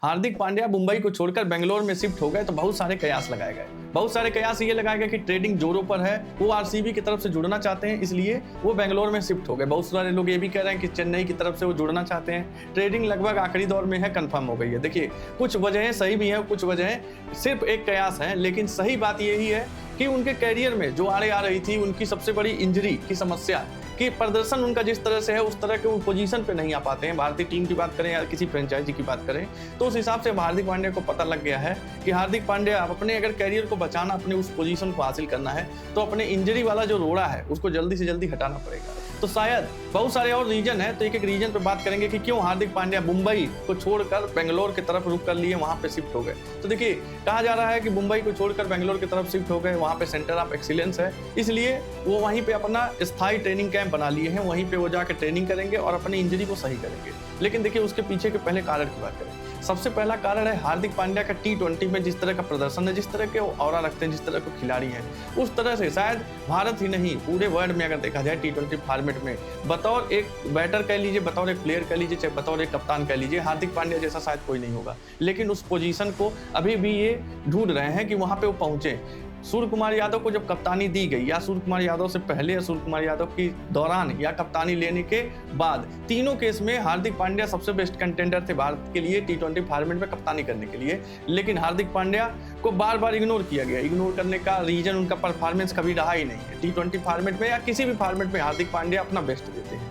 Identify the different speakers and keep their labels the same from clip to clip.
Speaker 1: हार्दिक पांड्या मुंबई को छोड़कर बेंगलोर में शिफ्ट हो गए तो बहुत सारे कयास लगाए गए। बहुत सारे कयास ये लगाए गए कि ट्रेडिंग जोरों पर है, वो आरसीबी की तरफ से जुड़ना चाहते हैं, इसलिए वो बेंगलोर में शिफ्ट हो गए। बहुत सारे लोग ये भी कह रहे हैं कि चेन्नई की तरफ से वो जुड़ना चाहते हैं। ट्रेडिंग लगभग आखिरी दौर में है, कंफर्म हो गई है। देखिए, कुछ वजहें सही भी हैं, कुछ वजहें सिर्फ एक कयास है, लेकिन सही बात यही है कि उनके कैरियर में जो आड़े आ रही थी, उनकी सबसे बड़ी इंजरी की समस्या, कि प्रदर्शन उनका जिस तरह से है उस तरह के वो पोजीशन पे नहीं आ पाते हैं। भारतीय टीम की बात करें या किसी फ्रेंचाइजी की बात करें तो उस हिसाब से हार्दिक पांड्या को पता लग गया है कि हार्दिक पांड्या अपने अगर कैरियर को बचाना, अपने उस पोजीशन को हासिल करना है तो अपने इंजरी वाला जो रोड़ा है उसको जल्दी से जल्दी हटाना पड़ेगा। तो शायद बहुत सारे और रीजन है, तो एक एक रीजन पे बात करेंगे कि क्यों हार्दिक पांड्या मुंबई को छोड़कर बेंगलोर की तरफ रुख कर लिए, वहां पे शिफ्ट हो गए। तो देखिए, कहा जा रहा है कि मुंबई को छोड़कर बेंगलोर की तरफ शिफ्ट हो गए, वहां पे सेंटर ऑफ एक्सीलेंस है, इसलिए वो वहीं पे अपना स्थायी ट्रेनिंग कैंप बना लिए हैं, वहीं पे वो जाकर ट्रेनिंग करेंगे और अपनी इंजरी को सही करेंगे। लेकिन देखिए, उसके पीछे के पहले कारण की बात करें। सबसे पहला कारण है हार्दिक पांड्या का T20 में जिस तरह का प्रदर्शन है, जिस तरह के ऑरा रखते हैं, जिस तरह के खिलाड़ी हैं, उस तरह से शायद भारत ही नहीं पूरे वर्ल्ड में अगर देखा जाए T20 फॉर्मेट में बतौर एक बैटर कह लीजिए, बतौर एक प्लेयर कह लीजिए, चाहे बतौर एक कप्तान कह लीजिए, हार्दिक पांड्या जैसा शायद कोई नहीं होगा। लेकिन उस पोजीशन को अभी भी ये ढूंढ रहे हैं कि वहां पे वो पहुंचे। सूर्य कुमार यादव को जब कप्तानी दी गई, या सूर्य कुमार यादव से पहले या सूर्य कुमार यादव के दौरान या कप्तानी लेने के बाद, तीनों केस में हार्दिक पांड्या सबसे बेस्ट कंटेंडर थे भारत के लिए T20 फॉर्मेट में कप्तानी करने के लिए। लेकिन हार्दिक पांड्या को बार बार इग्नोर किया गया। इग्नोर करने का रीजन उनका परफॉर्मेंस कभी रहा ही नहीं है। T20 फॉर्मेट में या किसी भी फॉर्मेट में हार्दिक पांड्या अपना बेस्ट देते हैं।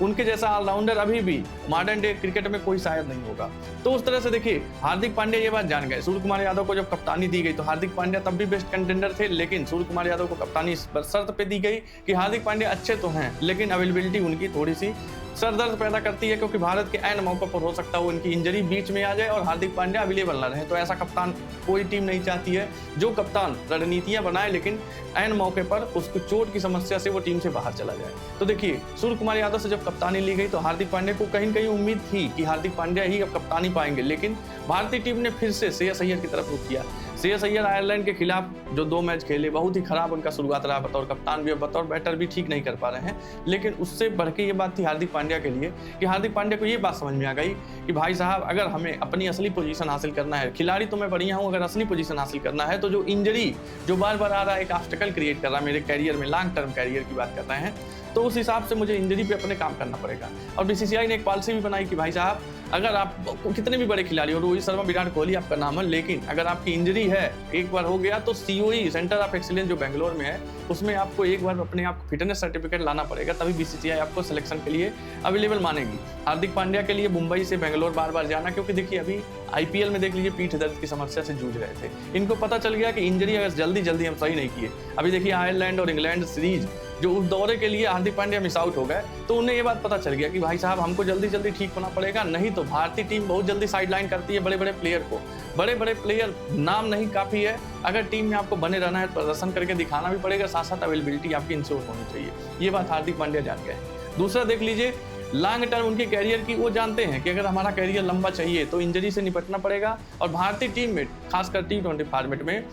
Speaker 1: उनके जैसा ऑलराउंडर अभी भी मॉडर्न डे क्रिकेट में कोई शायद नहीं होगा। तो उस तरह से देखिए, हार्दिक पांड्या ये बात जान गए। सूर्य कुमार यादव को जब कप्तानी दी गई तो हार्दिक पांड्या तब भी बेस्ट कंटेंडर थे, लेकिन सूर्य कुमार यादव को कप्तानी इस शर्त पे दी गई कि हार्दिक पांड्या अच्छे तो हैं, लेकिन अवेलेबिलिटी उनकी थोड़ी सी सरदर्द पैदा करती है, क्योंकि भारत के ऐन मौके पर हो सकता है उनकी इंजरी बीच में आ जाए और हार्दिक पांड्या अवेलेबल न रहे। तो ऐसा कप्तान कोई टीम नहीं चाहती है, जो कप्तान रणनीतियां बनाए लेकिन ऐन मौके पर उसको चोट की समस्या से वो टीम से बाहर चला जाए। तो देखिए, सूर्य कुमार यादव से जब कप्तानी ली गई तो हार्दिक पांड्या को कहीं न कहीं उम्मीद थी कि हार्दिक पांड्या ही अब कप्तानी पाएंगे, लेकिन भारतीय टीम ने फिर से श्रेयस अय्यर की तरफ रुख किया। श्रेयस अय्यर आयरलैंड के खिलाफ जो 2 मैच खेले, बहुत ही खराब उनका शुरुआत रहा, बतौर कप्तान भी और बतौर बैटर भी ठीक नहीं कर पा रहे हैं। लेकिन उससे बढ़ के ये बात थी हार्दिक पांड्या के लिए कि हार्दिक पांड्या को ये बात समझ में आ गई कि भाई साहब, अगर हमें अपनी असली पोजीशन हासिल करना है, खिलाड़ी तो मैं बढ़िया हूँ, अगर असली पोजीशन हासिल करना है तो जो इंजरी जो बार बार आ रहा है, एक ऑब्स्टेकल क्रिएट कर रहा है मेरे कैरियर में, लॉन्ग टर्म कैरियर की बात कर रहे हैं, तो उस हिसाब से मुझे इंजरी पे अपने काम करना पड़ेगा। और बीसीसीआई ने एक पॉलिसी भी बनाई कि भाई साहब, अगर आप कितने भी बड़े खिलाड़ी हो, रोहित शर्मा, विराट कोहली आपका नाम है, लेकिन अगर आपकी इंजरी है, एक बार हो गया तो COE सेंटर ऑफ एक्सीलेंस जो बेंगलोर में है, उसमें आपको एक बार अपने आप फिटनेस सर्टिफिकेट लाना पड़ेगा, तभी बीसीसीआई आपको सिलेक्शन के लिए अवेलेबल मानेगी। हार्दिक पांड्या के लिए मुंबई से बेंगलोर बार बार जाना, क्योंकि देखिए अभी IPL में देख लीजिए पीठ दर्द की समस्या से जूझ रहे थे। इनको पता चल गया कि इंजरी अगर जल्दी हम सही नहीं किए, अभी देखिए आयरलैंड और इंग्लैंड सीरीज जो उस दौरे के लिए हार्दिक पांड्या मिस आउट हो गए, तो उन्हें ये बात पता चल गया कि भाई साहब, हमको जल्दी ठीक होना पड़ेगा, नहीं तो भारतीय टीम बहुत जल्दी साइडलाइन करती है बड़े बड़े प्लेयर को। बड़े बड़े प्लेयर नाम नहीं काफी है, अगर टीम में आपको बने रहना है, प्रदर्शन करके दिखाना भी पड़ेगा, साथ साथ अवेलेबिलिटी आपकी इंश्योर होनी चाहिए। ये बात हार्दिक पांड्या जान गए। दूसरा देख लीजिए, लॉन्ग टर्म उनके कैरियर की, वो जानते हैं कि अगर हमारा कैरियर लंबा चाहिए तो इंजरी से निपटना पड़ेगा। और भारतीय टीम में खासकर T20 फॉर्मेट में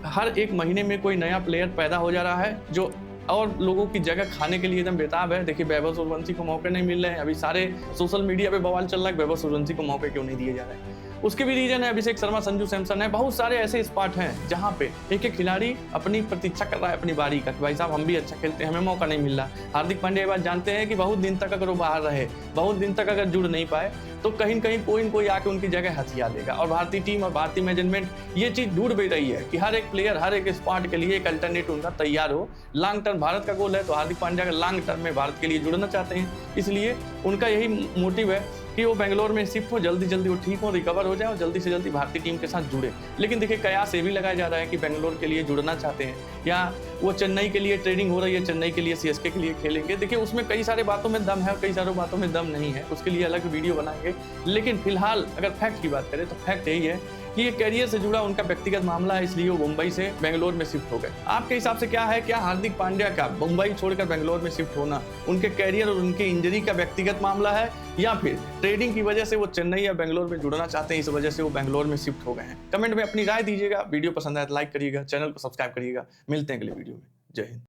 Speaker 1: हर एक महीने में कोई नया प्लेयर पैदा हो जा रहा है जो और लोगों की जगह खाने के लिए एकदम बेताब है। देखिए, वैभव सूर्यवंशी को मौके नहीं मिल रहे हैं, अभी सारे सोशल मीडिया पे बवाल चल रहा है, वैभव सूर्यवंशी को मौके क्यों नहीं दिए जा रहे हैं। उसके भी रीजन है, अभिषेक शर्मा, संजू सैमसन है, बहुत सारे ऐसे स्पॉट हैं जहां पे एक खिलाड़ी अपनी प्रतीक्षा कर रहा है अपनी बारी का, कि भाई साहब हम भी अच्छा खेलते हैं, हमें मौका नहीं मिल रहा। हार्दिक पांड्या ये बात जानते हैं कि बहुत दिन तक अगर वो बाहर रहे, बहुत दिन तक अगर जुड़ नहीं पाए, तो कहीं न कहीं कोई न कोई आके उनकी जगह हथिया लेगा। और भारतीय टीम और भारतीय मैनेजमेंट ये चीज ढूंढ भी रही है कि हर एक प्लेयर, हर एक स्पॉट के लिए एक अल्टरनेट उनका तैयार हो। लॉन्ग टर्म भारत का गोल है, तो हार्दिक पांड्या अगर लॉन्ग टर्म में भारत के लिए जुड़ना चाहते हैं, इसलिए उनका यही मोटिव है कि वो बेंगलोर में शिफ्ट हो, जल्दी वो ठीक हो, रिकवर हो जाए और जल्दी से जल्दी भारतीय टीम के साथ जुड़े। लेकिन देखिए, कयास ये भी लगाया जा रहा है कि बेंगलोर के लिए जुड़ना चाहते हैं, या वो चेन्नई के लिए ट्रेनिंग हो रही है, चेन्नई के लिए CSK के लिए खेलेंगे। देखिए, उसमें कई सारे बातों में दम है और कई सारी बातों में दम नहीं है, उसके लिए अलग वीडियो बनाएंगे। लेकिन फिलहाल अगर फैक्ट की बात करें तो फैक्ट यही है कि ये कैरियर से जुड़ा उनका व्यक्तिगत मामला है, इसलिए वो मुंबई से बेंगलोर में शिफ्ट हो गए। आपके हिसाब से क्या है, क्या हार्दिक पांड्या का मुंबई छोड़कर बेंगलोर में शिफ्ट होना उनके कैरियर और उनके इंजरी का व्यक्तिगत मामला है, या फिर ट्रेडिंग की वजह से वो चेन्नई या बेंगलोर में जुड़ना चाहते हैं, इस वजह से वो बेंगलोर में शिफ्ट हो गए हैं? कमेंट में अपनी राय दीजिएगा। वीडियो पसंद आए तो लाइक करिएगा, चैनल को सब्सक्राइब करिएगा। मिलते हैं अगले वीडियो में। जय हिंद।